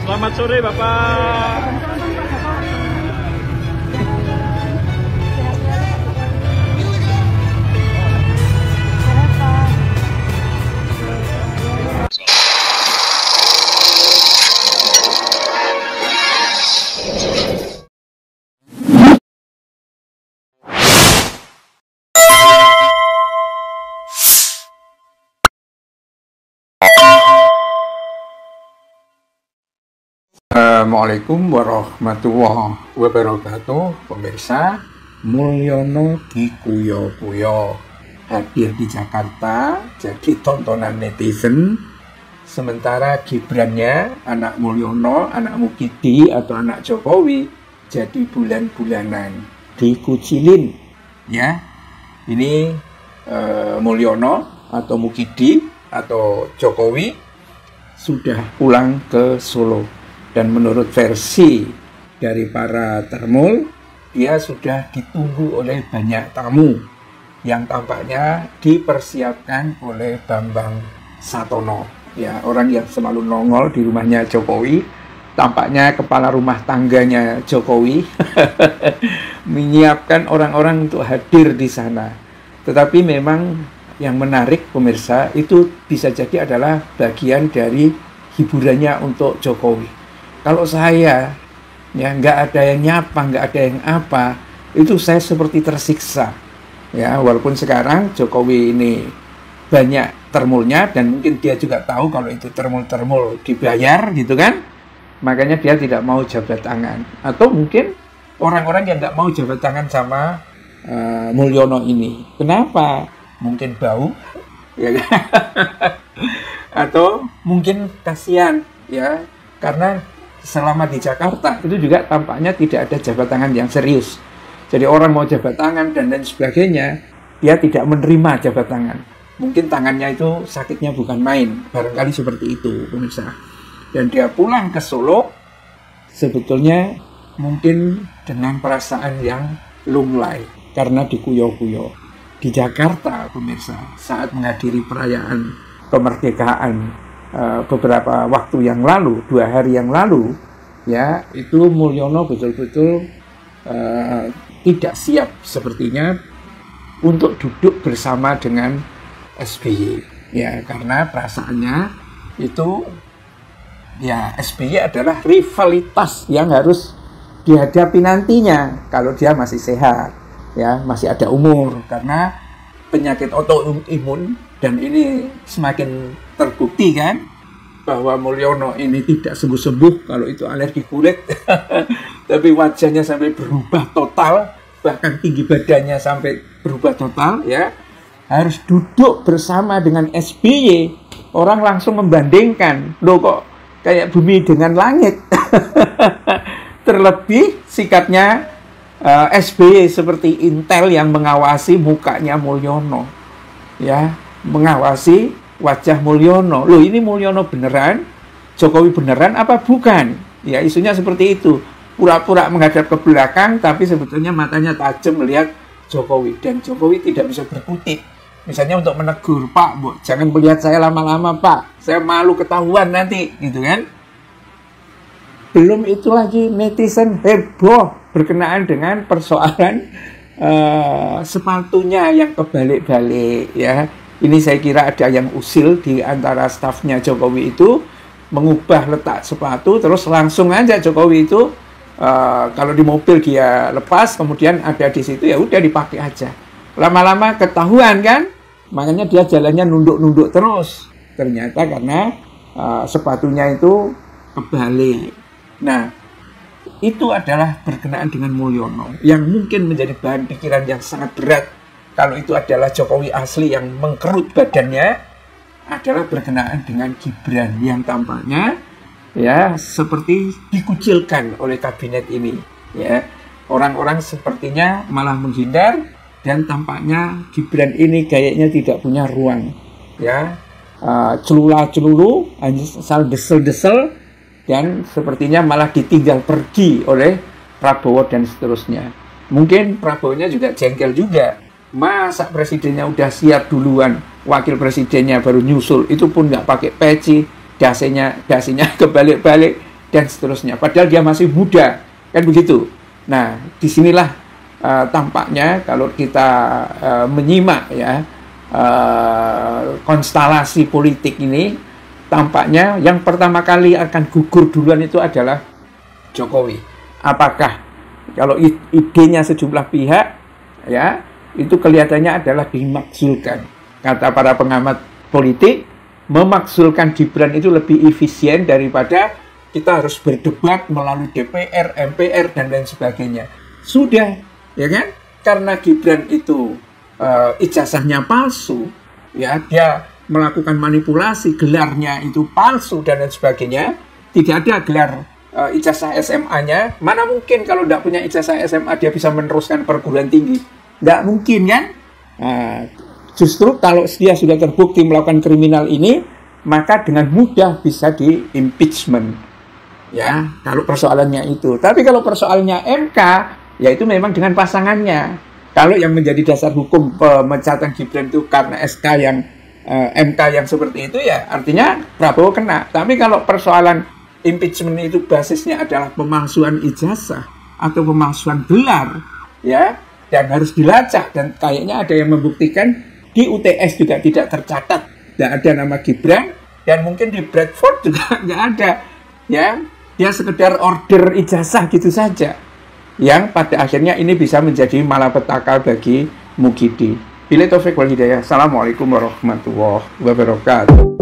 Selamat sore Bapak. Assalamualaikum warahmatullahi wabarakatuh. Pemirsa, Mulyono dikuyo-kuyo hadir di Jakarta jadi tontonan netizen. Sementara Gibrannya, anak Mulyono, anak Mukidi atau anak Jokowi jadi bulan-bulanan dikucilin. Ya, ini Mulyono atau Mukidi atau Jokowi sudah pulang ke Solo. Dan menurut versi dari para termul, dia sudah ditunggu oleh banyak tamu yang tampaknya dipersiapkan oleh Bambang Satono. Ya, orang yang selalu nongol di rumahnya Jokowi, tampaknya kepala rumah tangganya Jokowi menyiapkan orang-orang untuk hadir di sana. Tetapi memang yang menarik pemirsa, itu bisa jadi adalah bagian dari hiburannya untuk Jokowi. Kalau saya, ya nggak ada yang nyapa, nggak ada yang apa, itu saya seperti tersiksa. Ya, walaupun sekarang Jokowi ini banyak termulnya dan mungkin dia juga tahu kalau itu termul-termul dibayar gitu kan, makanya dia tidak mau jabat tangan. Atau mungkin orang-orang yang nggak mau jabat tangan sama Mulyono ini. Kenapa? Mungkin bau, ya kan? Atau mungkin kasihan, ya, karena selama di Jakarta itu juga tampaknya tidak ada jabat tangan yang serius. Jadi orang mau jabat tangan dan lain sebagainya, dia tidak menerima jabat tangan. Mungkin tangannya itu sakitnya bukan main, barangkali seperti itu pemirsa. Dan dia pulang ke Solo sebetulnya mungkin dengan perasaan yang lunglai karena dikuyo-kuyo. Di Jakarta pemirsa, saat menghadiri perayaan kemerdekaan beberapa waktu yang lalu, 2 hari yang lalu, ya, itu Mulyono betul-betul tidak siap sepertinya untuk duduk bersama dengan SBY, ya, karena perasaannya itu, ya, SBY adalah rivalitas yang harus dihadapi nantinya kalau dia masih sehat, ya, masih ada umur, karena penyakit autoimun. Dan ini semakin terbukti kan bahwa Mulyono ini tidak sembuh-sembuh kalau itu alergi kulit. Tapi wajahnya sampai berubah total, bahkan tinggi badannya sampai berubah total, ya. Harus duduk bersama dengan SBY. Orang langsung membandingkan, loh kok kayak bumi dengan langit. Terlebih sikapnya SBY seperti intel yang mengawasi mukanya Mulyono, ya, mengawasi wajah Mulyono. Loh, ini Mulyono beneran? Jokowi beneran apa bukan? Ya, isunya seperti itu. Pura-pura menghadap ke belakang, tapi sebetulnya matanya tajam melihat Jokowi. Dan Jokowi tidak bisa berkutik. Misalnya untuk menegur, Pak, Bu, jangan melihat saya lama-lama, Pak. Saya malu ketahuan nanti, gitu kan? Belum itu lagi netizen heboh berkenaan dengan persoalan sepatunya yang kebalik-balik, ya. Ini saya kira ada yang usil di antara stafnya Jokowi itu mengubah letak sepatu, terus langsung aja Jokowi itu kalau di mobil dia lepas, kemudian ada di situ, ya udah dipakai aja. Lama-lama ketahuan kan, makanya dia jalannya nunduk-nunduk terus. Ternyata karena sepatunya itu kebalik. Nah, itu adalah berkenaan dengan Mulyono yang mungkin menjadi bahan pikiran yang sangat berat. Kalau itu adalah Jokowi asli yang mengkerut badannya, adalah berkenaan dengan Gibran yang tampaknya, ya, seperti dikucilkan oleh kabinet ini, ya. Orang-orang sepertinya malah menghindar dan tampaknya Gibran ini kayaknya tidak punya ruang, ya. Celula-celulu, asal desel-desel, dan sepertinya malah ditinggal pergi oleh Prabowo dan seterusnya. Mungkin Prabowo-nya juga jengkel juga. Masa presidennya udah siap duluan, wakil presidennya baru nyusul, itu pun nggak pakai peci, dasinya kebalik-balik, dan seterusnya. Padahal dia masih muda, kan begitu. Nah, disinilah tampaknya kalau kita menyimak ya konstelasi politik ini, tampaknya yang pertama kali akan gugur duluan itu adalah Jokowi. Apakah kalau idenya sejumlah pihak ya itu kelihatannya adalah dimakzulkan. Kata para pengamat politik, memakzulkan Gibran itu lebih efisien daripada kita harus berdebat melalui DPR, MPR, dan lain sebagainya. Sudah, ya kan? Karena Gibran itu ijazahnya palsu, ya dia melakukan manipulasi, gelarnya itu palsu, dan lain sebagainya. Tidak ada gelar ijazah SMA-nya. Mana mungkin kalau tidak punya ijazah SMA dia bisa meneruskan perguruan tinggi? Tidak mungkin kan? Justru kalau dia sudah terbukti melakukan kriminal ini, maka dengan mudah bisa di impeachment. Ya, kalau persoalannya itu. Tapi kalau persoalannya MK, ya itu memang dengan pasangannya. Kalau yang menjadi dasar hukum pemecatan Gibran itu karena SK yang MK yang seperti itu, ya artinya Prabowo kena. Tapi kalau persoalan impeachment itu basisnya adalah pemalsuan ijazah atau pemalsuan gelar, ya, dan harus dilacak, dan kayaknya ada yang membuktikan di UTS juga tidak tercatat, tidak ada nama Gibran, dan mungkin di Bradford juga nggak ada, ya, dia sekedar order ijazah gitu saja, yang pada akhirnya ini bisa menjadi malapetaka bagi Mukidi. Billahi taufiq wal hidayah. Assalamualaikum warahmatullahi wabarakatuh.